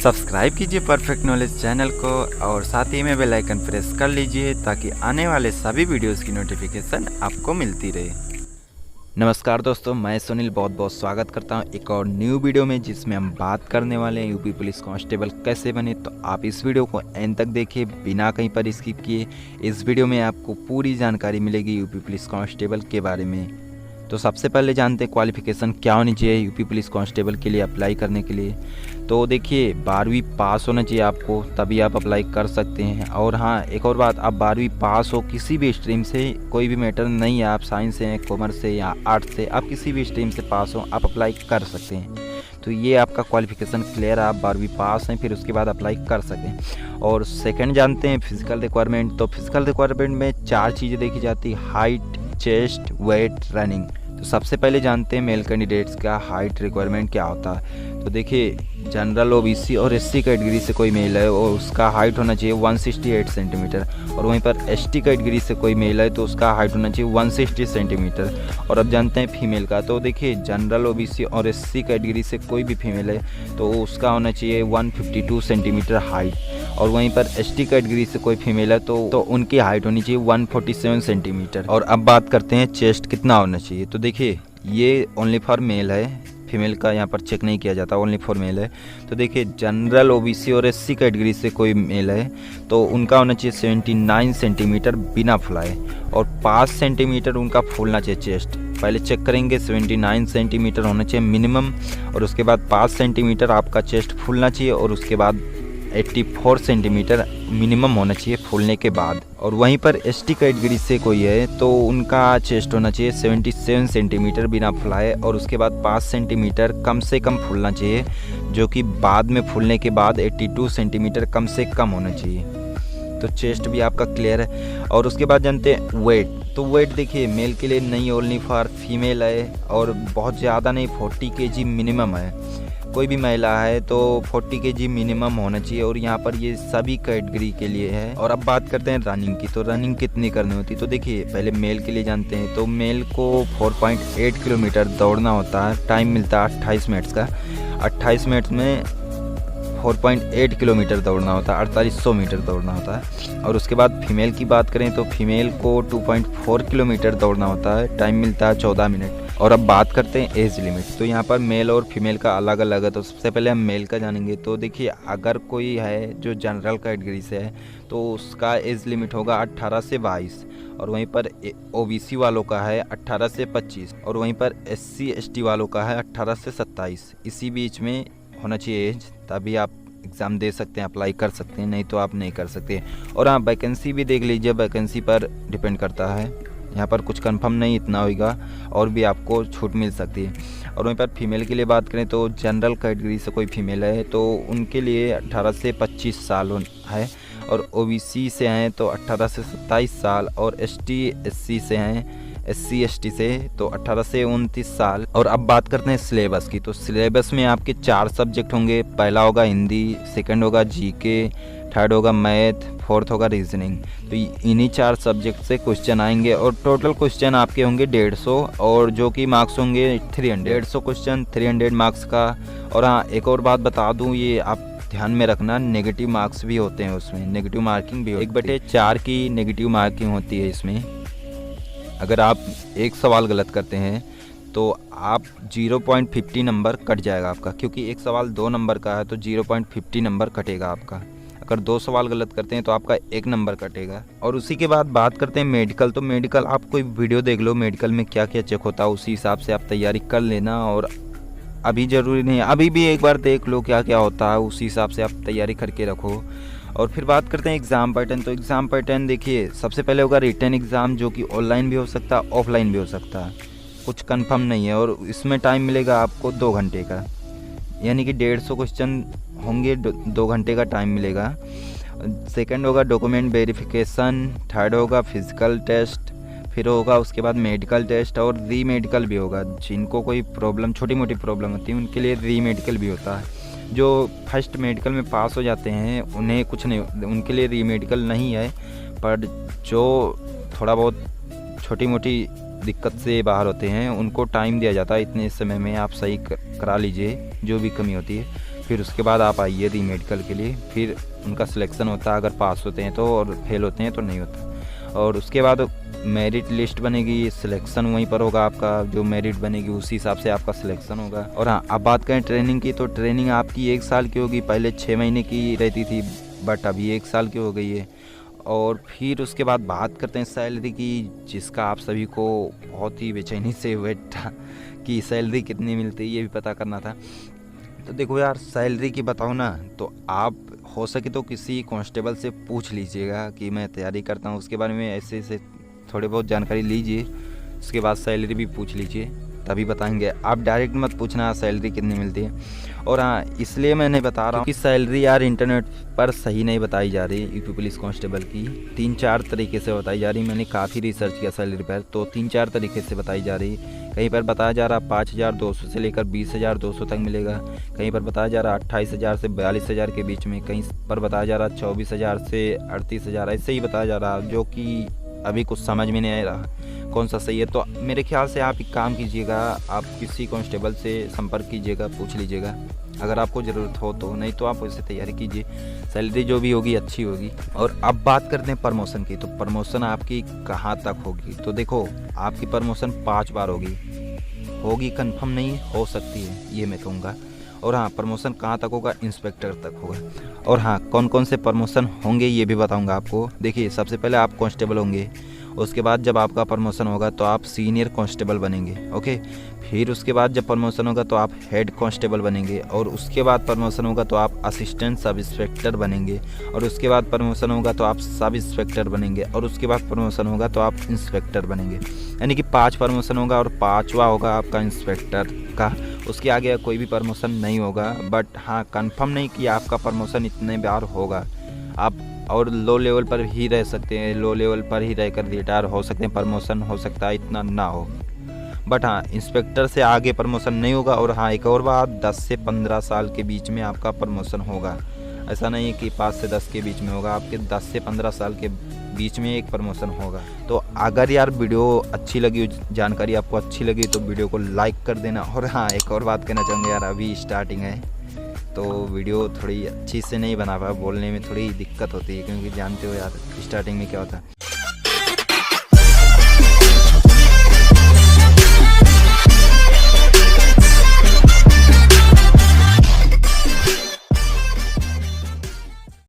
Subscribe कीजिए perfect knowledge channel को और साथ ही में बेल आइकन प्रेस कर लीजिए ताकि आने वाले सभी वीडियोस की नोटिफिकेशन आपको मिलती रहे। नमस्कार दोस्तों, मैं सुनील बहुत बहुत स्वागत करता हूं एक और न्यू वीडियो में, जिसमें हम बात करने वाले हैं यूपी पुलिस कांस्टेबल कैसे बने। तो आप इस वीडियो को एंड तक देखिए बिना कहीं पर स्किप किए। इस वीडियो में आपको पूरी जानकारी मिलेगी यूपी पुलिस कांस्टेबल के बारे में। तो सबसे पहले जानते हैं क्वालिफिकेशन क्या होनी चाहिए यूपी पुलिस कांस्टेबल के लिए अप्लाई करने के लिए। तो देखिए 12वीं पास होना चाहिए आपको, तभी आप अप्लाई कर सकते हैं। और हाँ, एक और बात, आप 12वीं पास हो किसी भी स्ट्रीम से, कोई भी मैटर नहीं है, आप साइंस से, कॉमर्स से या आर्ट्स से, आप किसी भी स्ट्रीम से पास हो आप अप्लाई कर सकते हैं। तो ये आपका क्वालिफिकेशन क्लियर है, आप 12वीं पास हैं, फिर उसके बाद अप्लाई कर सकते हैं। और सेकंड जानते हैं फिजिकल रिक्वायरमेंट। तो फिजिकल रिक्वायरमेंट में 4 चीज़ें देखी जाती है: हाइट, चेस्ट, वेट, रनिंग। तो सबसे पहले जानते हैं मेल कैंडिडेट्स का हाइट रिक्वायरमेंट क्या होता है। तो देखिए जनरल, ओबीसी और एससी कैटेगरी से कोई मेल है और उसका हाइट होना चाहिए 168 सेंटीमीटर। और वहीं पर एसटी कैटेगरी से कोई मेल है तो उसका हाइट होना चाहिए 160 सेंटीमीटर। और अब जानते हैं फीमेल का। तो देखिए जनरल, ओबीसी और एससी कैटेगरी से कोई भी फीमेल है तो उसका होना चाहिए 152 सेंटीमीटर हाइट। और वहीं पर एसटी कैटेगरी से कोई फीमेल है तो उनकी हाइट होनी चाहिए 147 सेंटीमीटर। और अब बात करते हैं चेस्ट कितना होना चाहिए। तो देखिए ये ओनली फॉर मेल है, फीमेल का यहाँ पर चेक नहीं किया जाता, ओनली फॉर मेल है। तो देखिए जनरल, ओबीसी और एससी कैटेगरी से कोई मेल है तो उनका होना चाहिए 79 सेंटीमीटर बिना फुलाए, और 5 सेंटीमीटर उनका फूलना चाहिए चेस्ट। पहले चेक करेंगे 79 सेंटीमीटर होना चाहिए मिनिमम, और उसके बाद 5 सेंटीमीटर आपका चेस्ट फूलना चाहिए, और उसके बाद 84 सेंटीमीटर मिनिमम होना चाहिए फूलने के बाद। और वहीं पर एसटी कैटेगरी से कोई है तो उनका चेस्ट होना चाहिए 77 सेंटीमीटर बिना फुलाए, और उसके बाद 5 सेंटीमीटर कम से कम फूलना चाहिए, जो कि बाद में फूलने के बाद 82 सेंटीमीटर कम से कम होना चाहिए। तो चेस्ट भी आपका क्लियर है। और उसके बाद जानते हैं वेट। तो वेट देखिए मेल के लिए नहीं, ओनली फॉर फीमेल है, और बहुत ज़्यादा नहीं, 40 kg मिनिमम है। कोई भी महिला है तो 40 kg मिनिमम होना चाहिए, और यहाँ पर ये सभी कैटेगरी के लिए है। और अब बात करते हैं रनिंग की। तो रनिंग कितनी करनी होती है। तो देखिए पहले मेल के लिए जानते हैं। तो मेल को 4.8 किलोमीटर दौड़ना होता है, टाइम मिलता है 28 मिनट्स का। 28 मिनट्स में 4.8 किलोमीटर दौड़ना होता है, 4800 मीटर दौड़ना होता है। और उसके बाद फीमेल की बात करें तो फीमेल को 2.4 किलोमीटर दौड़ना होता है, टाइम मिलता है 14 मिनट। और अब बात करते हैं एज लिमिट। तो यहाँ पर मेल और फीमेल का अलग अलग है। तो सबसे पहले हम मेल का जानेंगे। तो देखिए अगर कोई है जो जनरल कैटेगरी से है तो उसका एज लिमिट होगा 18 से 22, और वहीं पर ओबीसी वालों का है 18 से 25, और वहीं पर एससी एसटी वालों का है 18 से 27। इसी बीच में होना चाहिए एज, तभी आप एग्ज़ाम दे सकते हैं, अप्लाई कर सकते हैं, नहीं तो आप नहीं कर सकते। और हाँ, वैकेंसी भी देख लीजिए, वैकेंसी पर डिपेंड करता है, यहाँ पर कुछ कंफर्म नहीं इतना होगा, और भी आपको छूट मिल सकती है। और वहीं पर फीमेल के लिए बात करें तो जनरल कैटेगरी से कोई फीमेल है तो उनके लिए 18 से 25 साल है, और ओबीसी से हैं तो 18 से 27 साल, और एसटी एससी से हैं, एससी एसटी से तो 18 से 29 साल। और अब बात करते हैं सिलेबस की। तो सिलेबस में आपके 4 सब्जेक्ट होंगे। पहला होगा हिंदी, सेकंड होगा जीके, थर्ड होगा मैथ, फोर्थ होगा रीजनिंग। तो इन्हीं 4 सब्जेक्ट से क्वेश्चन आएंगे, और टोटल क्वेश्चन आपके होंगे 150, और जो कि मार्क्स होंगे 150 क्वेश्चन 300 मार्क्स का। और हाँ, एक और बात बता दूँ, ये आप ध्यान में रखना, नेगेटिव मार्क्स भी होते हैं उसमें, नेगेटिव मार्किंग भी होती है। 1/4 की नेगेटिव मार्किंग होती है इसमें। अगर आप एक सवाल गलत करते हैं तो आप 0.50 नंबर कट जाएगा आपका, क्योंकि एक सवाल 2 नंबर का है तो 0.50 नंबर कटेगा आपका। अगर 2 सवाल गलत करते हैं तो आपका 1 नंबर कटेगा। और उसी के बाद बात करते हैं मेडिकल। तो मेडिकल आप कोई वीडियो देख लो, मेडिकल में क्या क्या चेक होता है, उसी हिसाब से आप तैयारी कर लेना। और अभी ज़रूरी नहीं है, अभी भी एक बार देख लो क्या क्या होता है, उसी हिसाब से आप तैयारी करके रखो। और फिर बात करते हैं एग्ज़ाम पैटर्न। तो एग्ज़ाम पैटर्न देखिए, सबसे पहले होगा रिटन एग्ज़ाम, जो कि ऑनलाइन भी हो सकता है, ऑफलाइन भी हो सकता है, कुछ कंफर्म नहीं है। और इसमें टाइम मिलेगा आपको 2 घंटे का, यानी कि 150 क्वेश्चन होंगे, 2 घंटे का टाइम मिलेगा। सेकंड होगा डॉक्यूमेंट वेरिफिकेशन, थर्ड होगा फिजिकल टेस्ट, फिर होगा उसके बाद मेडिकल टेस्ट, और री मेडिकल भी होगा। जिनको कोई प्रॉब्लम, छोटी मोटी प्रॉब्लम होती है, उनके लिए री मेडिकल भी होता है। जो फर्स्ट मेडिकल में पास हो जाते हैं उन्हें कुछ नहीं, उनके लिए री मेडिकल नहीं है, पर जो थोड़ा बहुत छोटी मोटी दिक्कत से बाहर होते हैं उनको टाइम दिया जाता है, इतने समय में आप सही करा लीजिए जो भी कमी होती है। फिर उसके बाद आप आइए री मेडिकल के लिए, फिर उनका सिलेक्शन होता है, अगर पास होते हैं तो, और फेल होते हैं तो नहीं होता। और उसके बाद मेरिट लिस्ट बनेगी, सिलेक्शन वहीं पर होगा आपका, जो मेरिट बनेगी उसी हिसाब से आपका सिलेक्शन होगा। और हाँ, अब बात करें ट्रेनिंग की, तो ट्रेनिंग आपकी 1 साल की होगी, पहले 6 महीने की रहती थी बट अभी 1 साल की हो गई है। और फिर उसके बाद बात करते हैं सैलरी की, जिसका आप सभी को बहुत ही बेचैनी से वेट था कि सैलरी कितनी मिलती है, ये भी पता करना था। तो देखो यार, सैलरी की बताऊँ ना, तो आप हो सके तो किसी कांस्टेबल से पूछ लीजिएगा कि मैं तैयारी करता हूँ, उसके बारे में ऐसे ऐसे थोड़े बहुत जानकारी लीजिए, उसके बाद सैलरी भी पूछ लीजिए, तभी बताएंगे। आप डायरेक्ट मत पूछना सैलरी कितनी मिलती है। और हाँ, इसलिए मैं नहीं बता रहा हूँ कि सैलरी यार इंटरनेट पर सही नहीं बताई जा रही। यूपी पुलिस कांस्टेबल की 3-4 तरीके से बताई जा रही। मैंने काफ़ी रिसर्च किया सैलरी पर, तो 3-4 तरीके से बताई जा रही। कहीं पर बताया जा रहा 5,200 से लेकर 20,200 तक मिलेगा, कहीं पर बताया जा रहा 28,000 से 42,000 के बीच में, कहीं पर बताया जा रहा 24,000 से 38,000, ऐसे ही बताया जा रहा, जो कि अभी कुछ समझ में नहीं आ रहा कौन सा सही है। तो मेरे ख्याल से आप एक काम कीजिएगा, आप किसी कांस्टेबल से संपर्क कीजिएगा, पूछ लीजिएगा अगर आपको ज़रूरत हो तो, नहीं तो आप वैसे तैयारी कीजिए, सैलरी जो भी होगी अच्छी होगी। और अब बात करते हैं प्रमोशन की, तो प्रमोशन आपकी कहाँ तक होगी। तो देखो, आपकी प्रमोशन 5 बार होगी कंफर्म नहीं, हो सकती है ये मैं कहूँगा। और हाँ, प्रमोशन कहाँ तक होगा, इंस्पेक्टर तक होगा। और हाँ, कौन कौन से प्रमोशन होंगे ये भी बताऊँगा आपको। देखिए, सबसे पहले आप कांस्टेबल होंगे, उसके बाद जब आपका प्रमोशन होगा तो आप सीनियर कांस्टेबल बनेंगे, ओके। फिर उसके बाद जब प्रमोशन होगा तो आप हेड कांस्टेबल बनेंगे, और उसके बाद प्रमोशन होगा तो आप असिस्टेंट सब इंस्पेक्टर बनेंगे, और उसके बाद प्रमोशन होगा तो आप सब इंस्पेक्टर बनेंगे, और उसके बाद प्रमोशन होगा तो आप इंस्पेक्टर बनेंगे। यानी कि 5 प्रमोशन होगा और 5वां होगा आपका इंस्पेक्टर का। उसके आगे कोई भी प्रमोशन नहीं होगा, बट हाँ, कंफर्म नहीं कि आपका प्रमोशन इतने बार होगा। आप और लो लेवल पर ही रह सकते हैं, लो लेवल पर ही रहकर रिटायर हो सकते हैं, प्रमोशन हो सकता है इतना ना हो। बट हाँ, इंस्पेक्टर से आगे प्रमोशन नहीं होगा। और हाँ, एक और बात, 10 से 15 साल के बीच में आपका प्रमोशन होगा। ऐसा नहीं है कि 5 से 10 के बीच में होगा, आपके 10 से 15 साल के बीच में एक प्रमोशन होगा। तो अगर यार वीडियो अच्छी लगी, जानकारी आपको अच्छी लगी, तो वीडियो को लाइक कर देना। और हाँ, एक और बात कहना चाहूँगा यार, अभी स्टार्टिंग है तो वीडियो थोड़ी अच्छी से नहीं बना पाया, बोलने में थोड़ी दिक्कत होती है, क्योंकि जानते हो यार स्टार्टिंग में क्या होता है।